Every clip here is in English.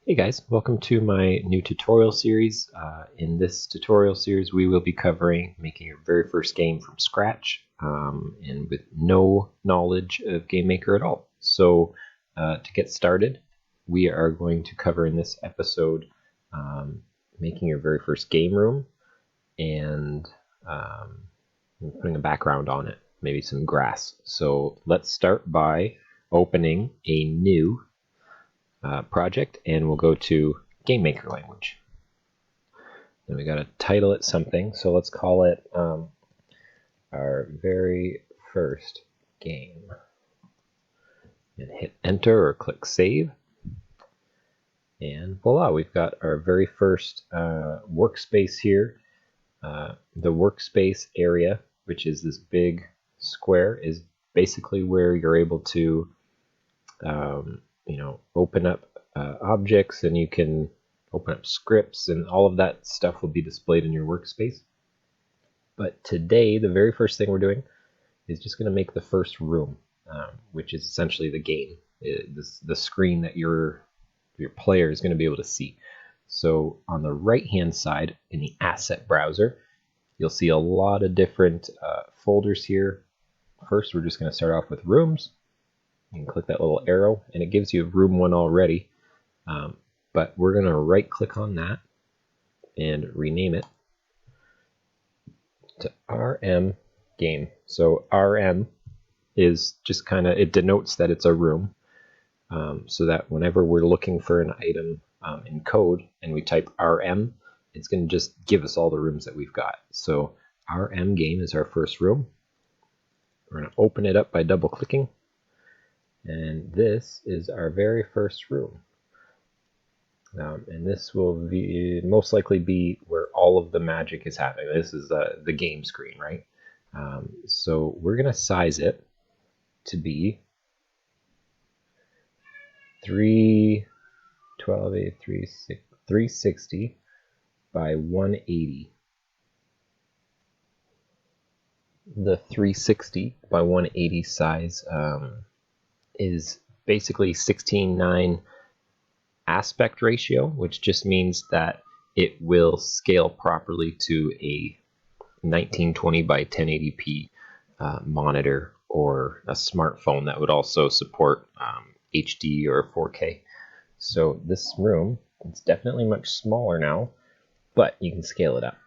Hey guys, welcome to my new tutorial series. In this tutorial series we will be covering making your very first game from scratch and with no knowledge of GameMaker at all. So to get started, we are going to cover in this episode making your very first game room and putting a background on it, maybe some grass. So let's start by opening a new project, and we'll go to GameMaker language. Then we got to title it something, so let's call it our very first game. And hit enter or click save. And voila, we've got our very first workspace here. The workspace area, which is this big square, is basically where you're able to open up objects, and you can open up scripts, and all of that stuff will be displayed in your workspace. But today, the very first thing we're doing is just going to make the first room, which is essentially the game, the screen that your player is going to be able to see. So on the right-hand side in the asset browser, you'll see a lot of different folders here. First, we're just going to start off with rooms. You can click that little arrow, and it gives you room 1 already. But we're going to right click on that and rename it to RM game. So RM is just it denotes that it's a room, so that whenever we're looking for an item in code and we type RM, it's going to just give us all the rooms that we've got. So RM game is our first room. We're going to open it up by double clicking, and this is our very first room. And this will most likely be where all of the magic is happening. This is the game screen, right? So we're going to size it to be 360 by 180. The 360 by 180 size is basically 16:9 aspect ratio, which just means that it will scale properly to a 1920 by 1080p monitor, or a smartphone that would also support HD or 4K. So this room, it's definitely much smaller now, but you can scale it up.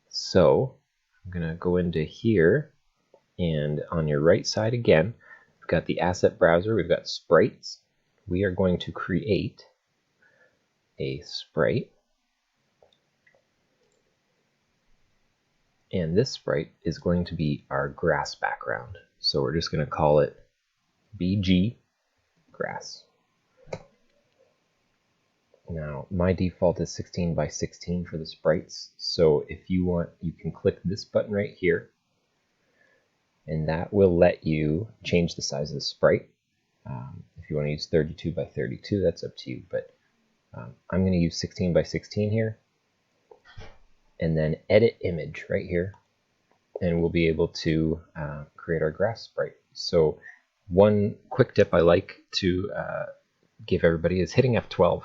So I'm going to go into here, and on your right side again, we've got the asset browser, we've got sprites. We are going to create a sprite, and this sprite is going to be our grass background. So we're just going to call it BG grass. Now my default is 16 by 16 for the sprites, so if you want, you can click this button right here, and that will let you change the size of the sprite. If you want to use 32 by 32, that's up to you, but I'm going to use 16 by 16 here, and then edit image right here, and we'll be able to create our grass sprite. So one quick tip I like to give everybody is hitting F12.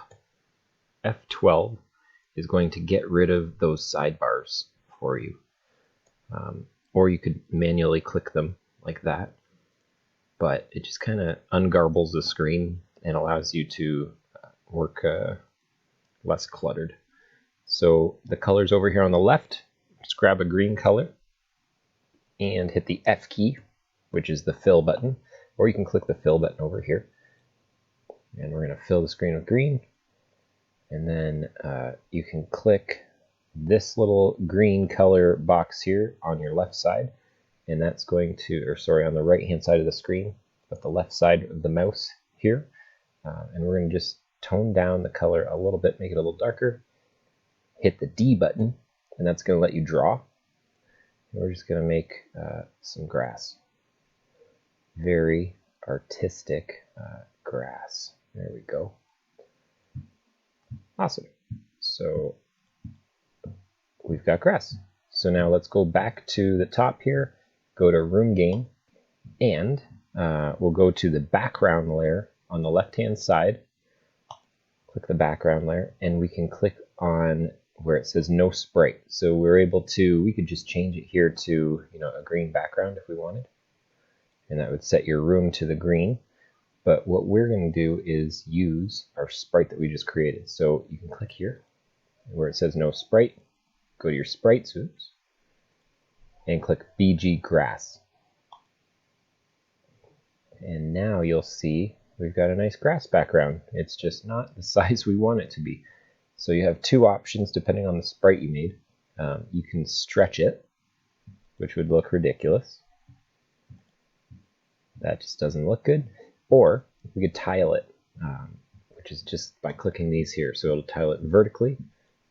F12 is going to get rid of those sidebars for you, or you could manually click them like that, but it just kind of ungarbles the screen and allows you to work less cluttered. So the colors over here on the left, just grab a green color and hit the F key, which is the fill button, or you can click the fill button over here, and we're going to fill the screen with green. And then you can click this little green color box here on your left side, and that's going to, on the right hand side of the screen, but the left side of the mouse here, and we're going to just tone down the color a little bit, make it a little darker. Hit the D button, and that's going to let you draw. And we're just going to make some grass. Very artistic grass. There we go. Awesome. So we've got grass. So now let's go back to the top here, go to room game, and we'll go to the background layer on the left hand side. click the background layer, and we can click on where it says no sprite. So we're able to, we could just change it here to, a green background if we wanted, and that would set your room to the green. But what we're going to do is use our sprite that we just created. So you can click here where it says no sprite, go to your sprites, and click BG grass. And now you'll see we've got a nice grass background. It's just not the size we want it to be. So you have two options depending on the sprite you made. You can stretch it, which would look ridiculous. That just doesn't look good. Or we could tile it, which is just by clicking these here. So it'll tile it vertically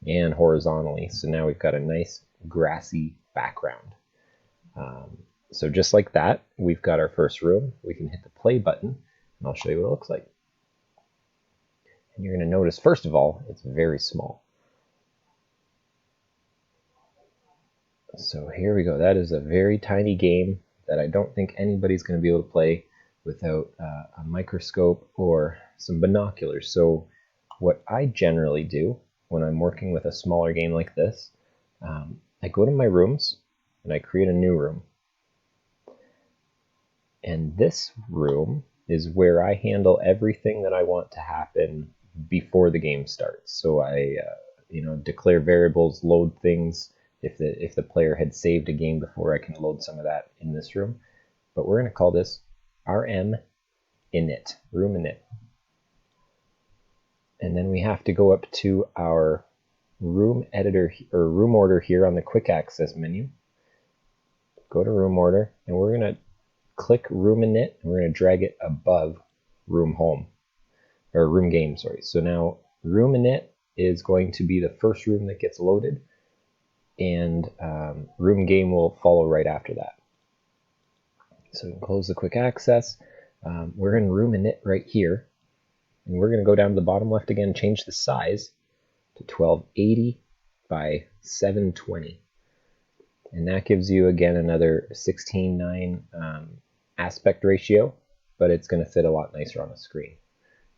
and horizontally. So now we've got a nice grassy background. So just like that, we've got our first room. We can hit the play button, and I'll show you what it looks like. And you're going to notice, first of all, it's very small. So here we go. That is a very tiny game that I don't think anybody's going to be able to play without a microscope or some binoculars. So what I generally do when I'm working with a smaller game like this, I go to my rooms and I create a new room. And this room is where I handle everything that I want to happen before the game starts. So I declare variables, load things. If the player had saved a game before, I can load some of that in this room. But we're going to call this RM init, room init. And then we have to go up to our room editor or room order here on the quick access menu. Go to room order, and we're going to click room init, and we're going to drag it above room home, or room game, sorry. So now room init is going to be the first room that gets loaded, and room game will follow right after that. So we can close the quick access. We're in room init right here, and we're going to go down to the bottom left again, change the size to 1280 by 720. And that gives you, again, another 16:9 aspect ratio, but it's going to fit a lot nicer on the screen.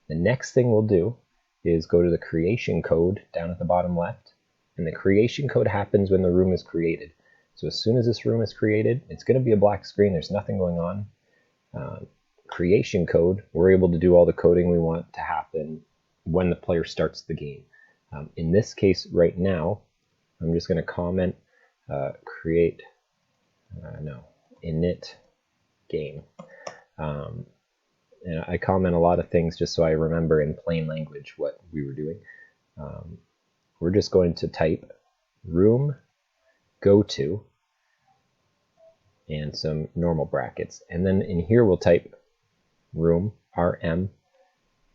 The next thing we'll do is go to the creation code down at the bottom left, and the creation code happens when the room is created. So as soon as this room is created, it's going to be a black screen. There's nothing going on. Creation code, we're able to do all the coding we want to happen when the player starts the game. In this case right now, I'm just going to comment init game. And I comment a lot of things just so I remember in plain language what we were doing. We're just going to type room go to and some normal brackets. And then in here we'll type room RM,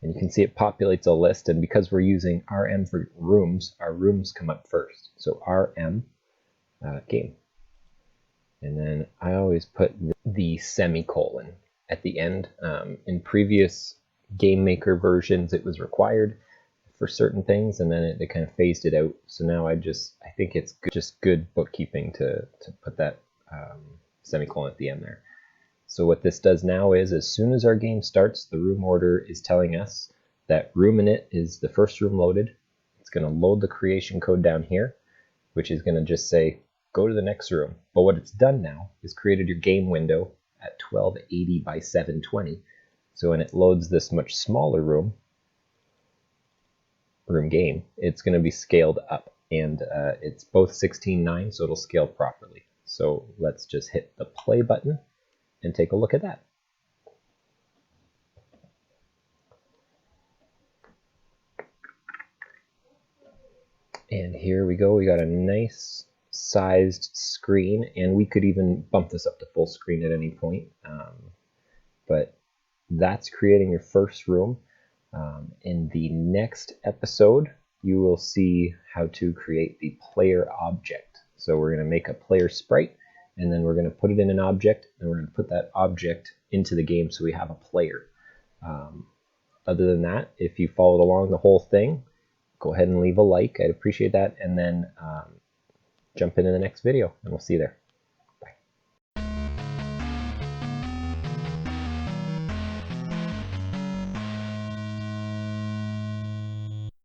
and you can see it populates a list, and because we're using RM for rooms, our rooms come up first. So RM game. And then I always put the semicolon at the end. In previous Game Maker versions, it was required for certain things, and then they kind of phased it out. So now I think it's just good bookkeeping to put that semicolon at the end there. So what this does now is, as soon as our game starts, the room order is telling us that room init is the first room loaded. It's going to load the creation code down here, which is going to just say, go to the next room. But what it's done now is created your game window at 1280 by 720. So when it loads this much smaller room game, it's going to be scaled up, and it's both 16:9, so it'll scale properly. So let's just hit the play button and take a look at that. And here we go. We got a nice sized screen, and we could even bump this up to full screen at any point. But that's creating your first room. In the next episode, you will see how to create the player object. So we're going to make a player sprite, and then we're going to put it in an object, and we're going to put that object into the game so we have a player. Other than that, if you followed along the whole thing, go ahead and leave a like. I'd appreciate that, and then jump into the next video, and we'll see you there.